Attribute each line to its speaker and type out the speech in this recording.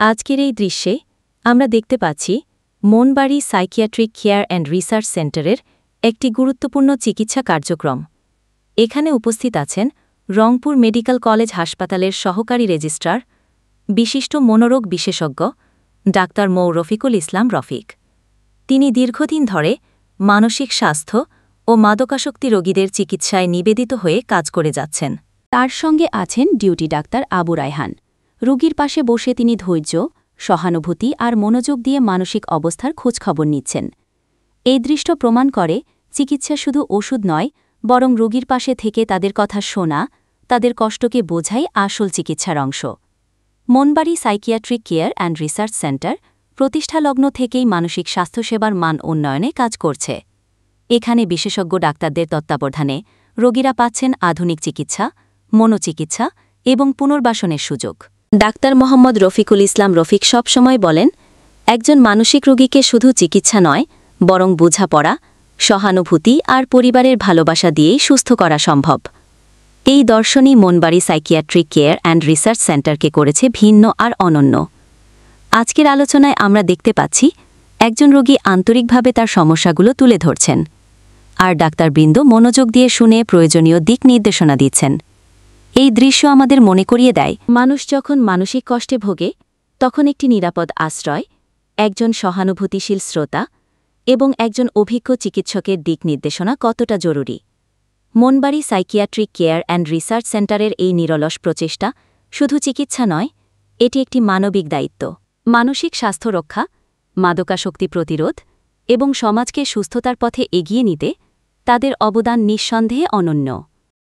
Speaker 1: আজকের এই দৃশ্যে আমরা দেখতে পাচ্ছি Monbari psychiatric care and research সেন্টারের একটি গুরুত্বপূর্ণ চিকিৎসা কার্যক্রম। এখানে উপস্থিত আছেন রংপুর মেডিকেল কলেজ হাসপাতালের সহকারী রেজিস্ট্রার, বিশিষ্ট মনোরোগ বিশেষজ্ঞ ডাক্তার মো রফিকুল ইসলাম রফিক। তিনি দীর্ঘদিন ধরে মানসিক স্বাস্থ্য ও মাদকাসক্তি রোগীদের চিকিৎসায় নিবেদিত হয়ে কাজ করে যাচ্ছেন।
Speaker 2: তার সঙ্গে আছেন ডিউটি ডাক্তার আবু রায়হান। রোগীর পাশে বসে তিনি ধৈর্য, সহানুভূতি আর মনোযোগ দিয়ে মানসিক অবস্থার খোঁজখবর নিচ্ছেন। এই দৃশ্য প্রমাণ করে চিকিৎসা শুধু ওষুধ নয়, বরং রোগীর পাশে থেকে তাদের কথা শোনা, তাদের কষ্টকে বোঝাই আসল চিকিৎসার অংশ। Monbari psychiatric care and research centre প্রতিষ্ঠালগ্ন থেকেই মানসিক স্বাস্থ্যসেবার মান উন্নয়নে কাজ করছে। এখানে বিশেষজ্ঞ ডাক্তারদের তত্ত্বাবধানে রোগীরা পাচ্ছেন আধুনিক চিকিৎসা, মনোচিকিৎসা এবং পুনর্বাসনের সুযোগ। ডাক্তার মোহাম্মদ রফিকুল ইসলাম রফিক সবসময় বলেন, একজন মানসিক রোগীকে শুধু চিকিৎসা নয়, বরং বোঝাপড়া, সহানুভূতি আর পরিবারের ভালোবাসা দিয়েই সুস্থ করা সম্ভব। এই দর্শনই Monbari psychiatric care and research সেন্টারকে করেছে ভিন্ন আর অনন্য। আজকের আলোচনায় আমরা দেখতে পাচ্ছি একজন রোগী আন্তরিকভাবে তার সমস্যাগুলো তুলে ধরছেন, আর ডাক্তারবৃন্দ মনোযোগ দিয়ে শুনে প্রয়োজনীয় দিক নির্দেশনা দিচ্ছেন। এই দৃশ্য আমাদের মনে করিয়ে দেয়, মানুষ যখন মানসিক কষ্টে ভোগে, তখন একটি নিরাপদ আশ্রয়, একজন সহানুভূতিশীল শ্রোতা এবং একজন অভিজ্ঞ চিকিৎসকের দিক নির্দেশনা কতটা জরুরি। Monbari psychiatric care and research সেন্টারের এই নিরলস প্রচেষ্টা শুধু চিকিৎসা নয়, এটি একটি মানবিক দায়িত্ব। মানসিক স্বাস্থ্য রক্ষা, মাদকাসক্তি প্রতিরোধ এবং সমাজকে সুস্থতার পথে এগিয়ে নিতে তাদের অবদান নিঃসন্দেহে অনন্য।